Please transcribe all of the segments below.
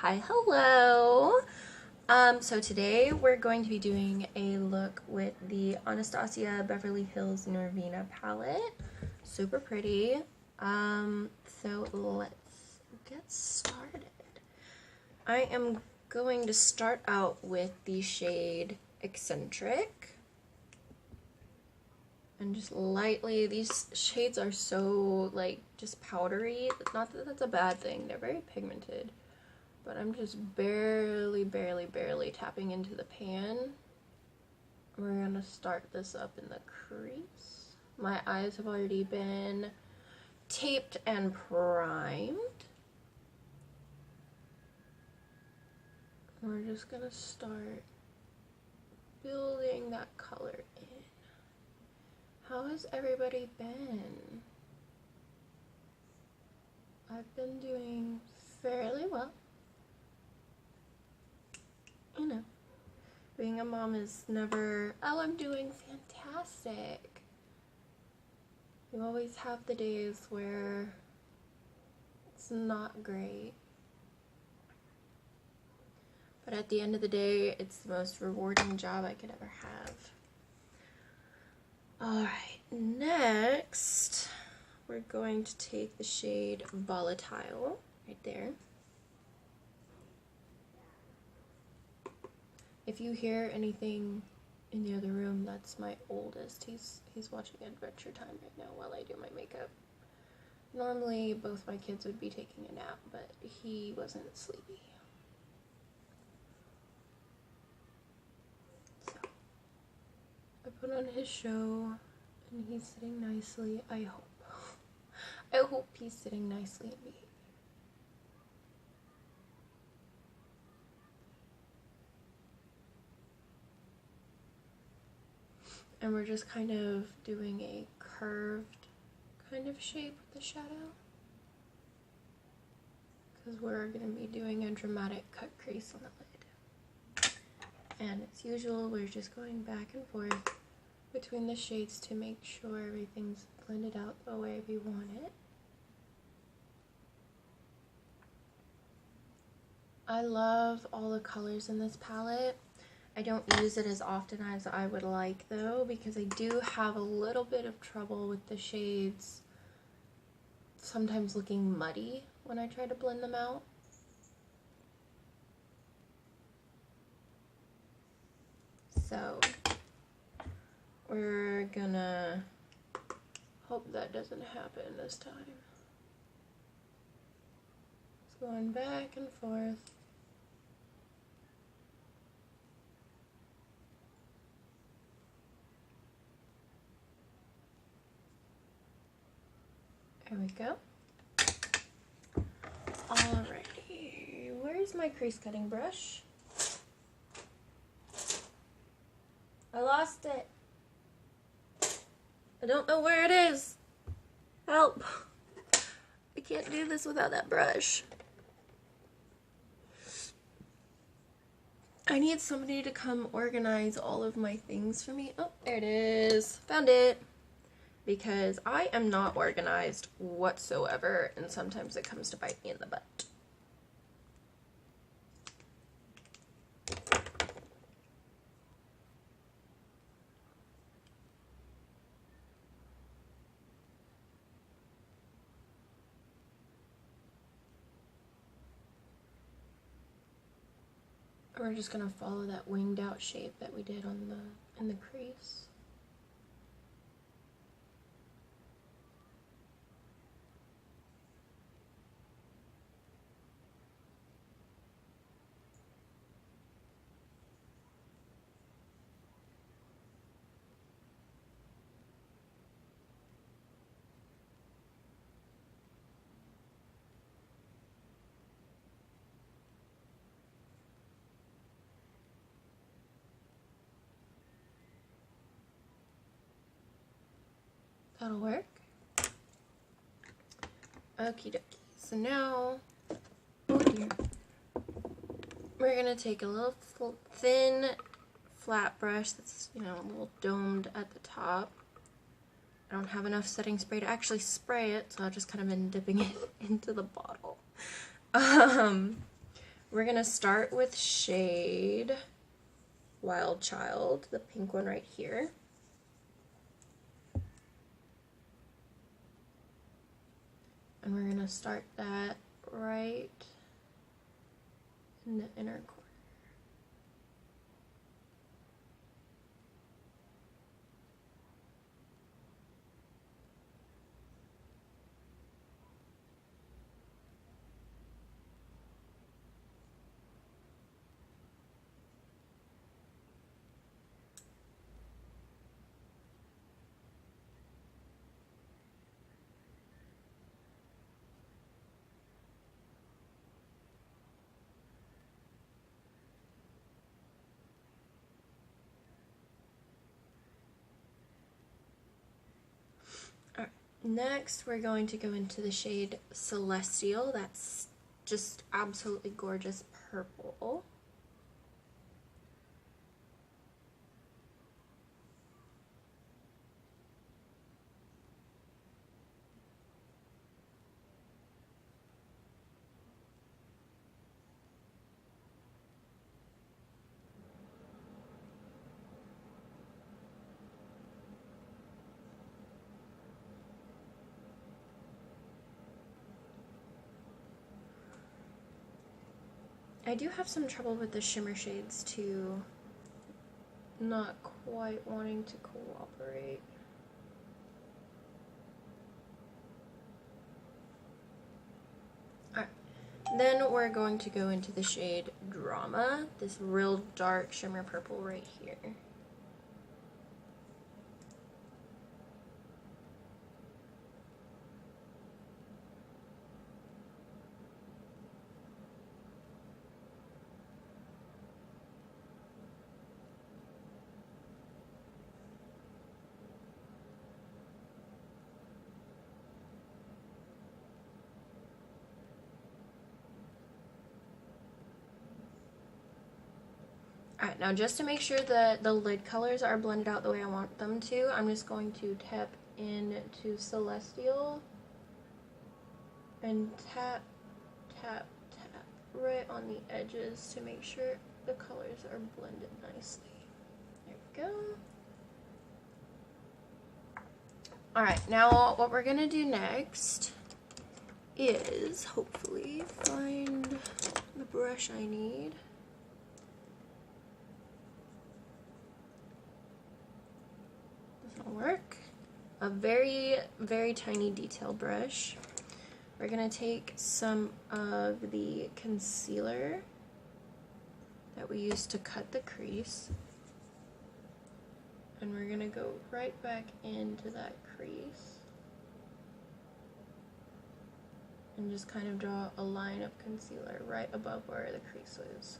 Hi, hello. So today we're going to be doing a look with the Anastasia Beverly Hills Norvina palette. Super pretty. So let's get started. I am going to start out with the shade Eccentric. And just lightly, these shades are so like just powdery. Not that that's a bad thing, they're very pigmented. But I'm just barely tapping into the pan. We're gonna start this up in the crease. My eyes have already been taped and primed. We're just gonna start building that color in. How has everybody been? I've been doing fairly well. You know, being a mom is never, oh, I'm doing fantastic. You always have the days where it's not great. But at the end of the day, it's the most rewarding job I could ever have. Alright, next, we're going to take the shade Volatile, right there. If you hear anything in the other room, that's my oldest. He's watching Adventure Time right now while I do my makeup. Normally, both my kids would be taking a nap, but he wasn't sleepy. So, I put on his show, and he's sitting nicely, I hope. I hope he's sitting nicely and behaving. And we're just kind of doing a curved kind of shape with the shadow. Because we're going to be doing a dramatic cut crease on the lid. And as usual, we're just going back and forth between the shades to make sure everything's blended out the way we want it. I love all the colors in this palette. I don't use it as often as I would like though, because I do have a little bit of trouble with the shades sometimes looking muddy when I try to blend them out. So we're gonna hope that doesn't happen this time. It's going back and forth. There we go. Alrighty, where's my crease cutting brush? I lost it. I don't know where it is. Help. I can't do this without that brush. I need somebody to come organize all of my things for me. Oh, there it is. Found it. Because I am not organized whatsoever, and sometimes it comes to bite me in the butt. We're just gonna follow that winged out shape that we did on in the crease. That'll work. Okie dokie. So now, oh dear, we're gonna take a little thin flat brush that's, you know, a little domed at the top. I don't have enough setting spray to actually spray it, so I've just kind of been dipping it into the bottle. We're gonna start with shade Wild Child, the pink one right here. And we're gonna start that right in the inner corner. Next, we're going to go into the shade Celestial. That's just absolutely gorgeous purple. I do have some trouble with the shimmer shades too, not quite wanting to cooperate. Alright, then we're going to go into the shade Drama, this real dark shimmer purple right here. Alright, now just to make sure that the lid colors are blended out the way I want them to, I'm just going to tap into Celestial and tap, tap, tap right on the edges to make sure the colors are blended nicely. There we go. Alright, now what we're going to do next is hopefully find the brush I need. Work. A very, very tiny detail brush. We're going to take some of the concealer that we used to cut the crease, and we're going to go right back into that crease and just kind of draw a line of concealer right above where the crease is.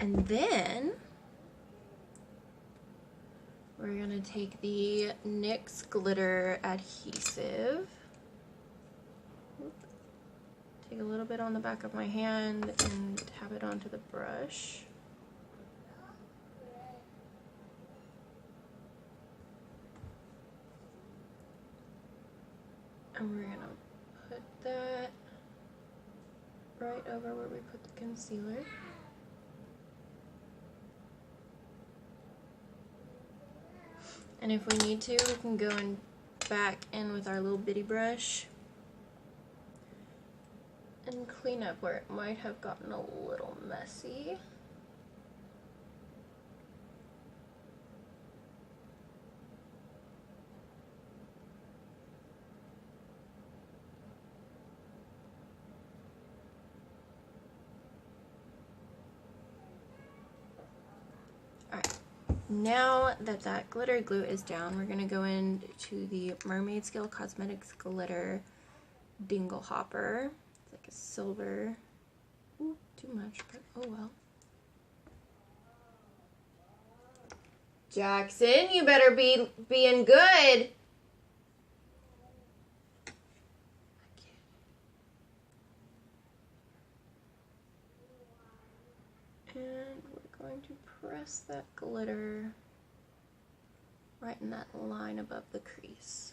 And then we're going to take the NYX glitter adhesive, take a little bit on the back of my hand and tap it onto the brush. And we're going to put that right over where we put the concealer. And if we need to, we can go in back in with our little bitty brush and clean up where it might have gotten a little messy. Now that that glitter glue is down, we're going to go into the Mermaid Scale Cosmetics Glitter Dingle Hopper. It's like a silver. Ooh, too much, but oh well. Jackson, you better be being good. And we're going to press that glitter right in that line above the crease.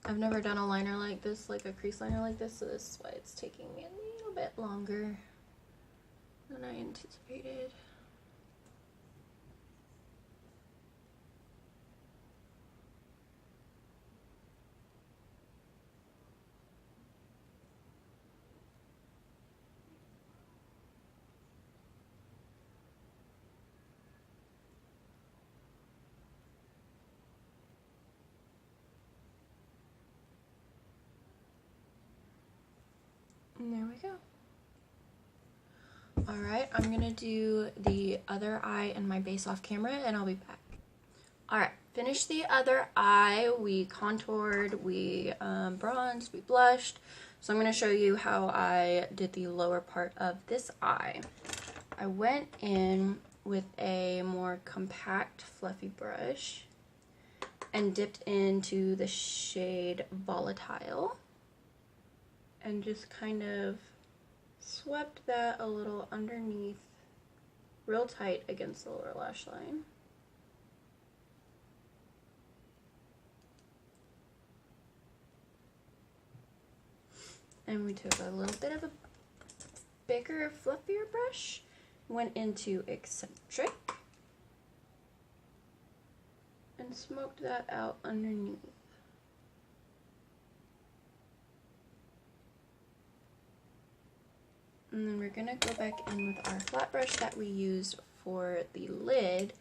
I've never done a liner like this, like a crease liner like this, so this is why it's taking me a little bit longer than I anticipated. And there we go. Alright, I'm gonna do the other eye in my base off camera and I'll be back. Alright, finished the other eye. We contoured, we bronzed, we blushed. So I'm gonna show you how I did the lower part of this eye. I went in with a more compact, fluffy brush and dipped into the shade Volatile. And just kind of swept that a little underneath, real tight against the lower lash line. And we took a little bit of a bigger, fluffier brush, went into Eccentric, and smoked that out underneath. And then we're gonna go back in with our flat brush that we used for the lid,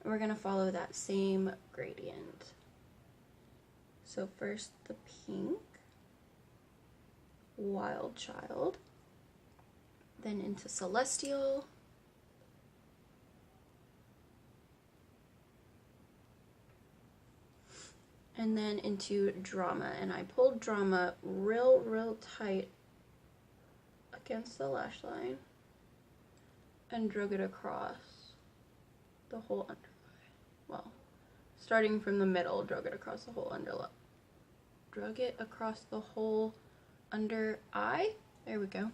and we're gonna follow that same gradient. So first the pink, Wild Child, then into Celestial, and then into Drama. And I pulled Drama real tight against the lash line and drug it across the whole under eye. Well, starting from the middle, drug it across the whole drug it across the whole under eye. There we go.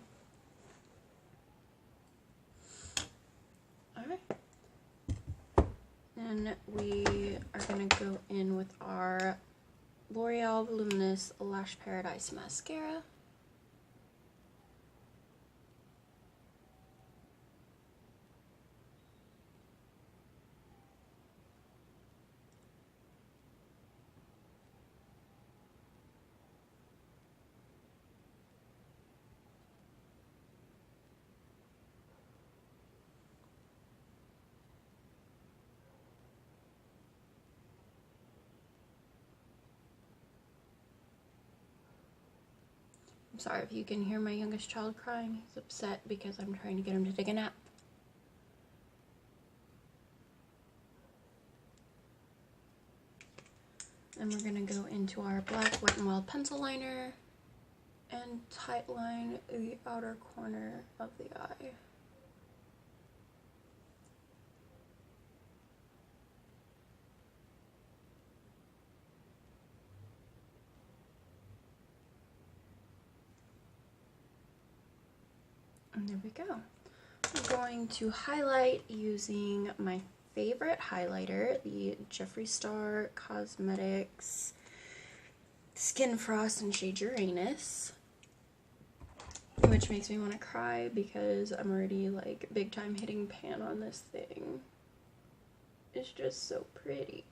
Alright. Then we are going to go in with our L'Oreal Voluminous Lash Paradise Mascara. I'm sorry if you can hear my youngest child crying. He's upset because I'm trying to get him to take a nap. And we're going to go into our black Wet n Wild pencil liner and tight line the outer corner of the eye. And there we go. I'm going to highlight using my favorite highlighter, the Jeffree Star Cosmetics Skin Frost in shade Uranus, which makes me want to cry because I'm already like big time hitting pan on this thing. It's just so pretty.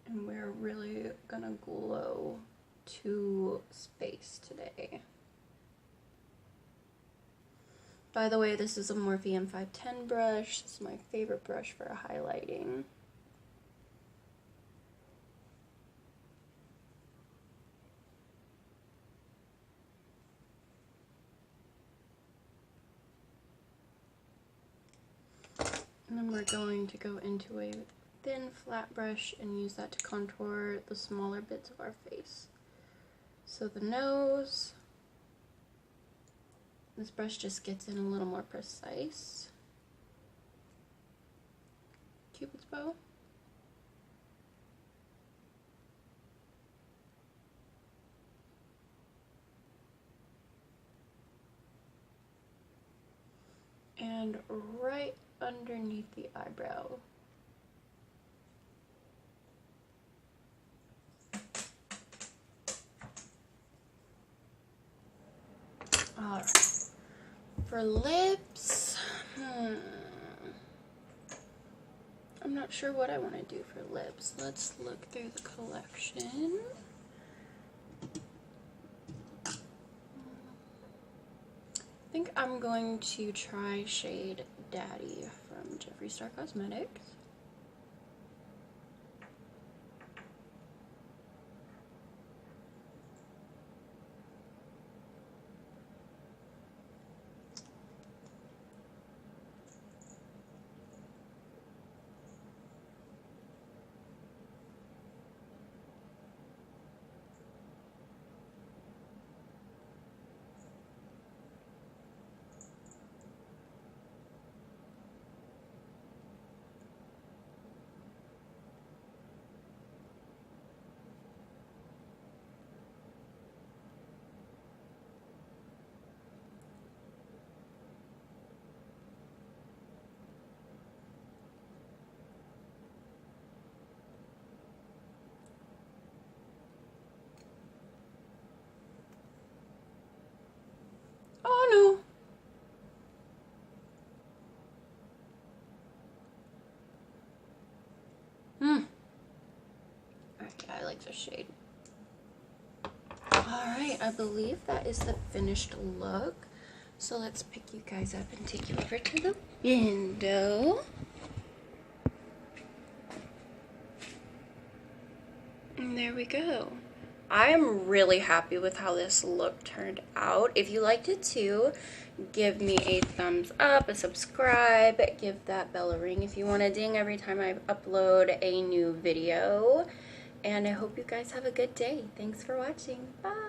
And we're really gonna glow to space today. By the way, this is a Morphe M510 brush. This is my favorite brush for highlighting. And then we're going to go into a thin flat brush and use that to contour the smaller bits of our face. So the nose, this brush just gets in a little more precise. Cupid's bow. and right underneath the eyebrow. Alright. For lips, I'm not sure what I want to do for lips. Let's look through the collection. I think I'm going to try shade Daddy from Jeffree Star Cosmetics. Oh no. Okay, I like this shade. Alright, I believe that is the finished look. So let's pick you guys up and take you over to the window. And there we go. I am really happy with how this look turned out. If you liked it too, give me a thumbs up, a subscribe, give that bell a ring if you want a ding every time I upload a new video. And I hope you guys have a good day. Thanks for watching. Bye!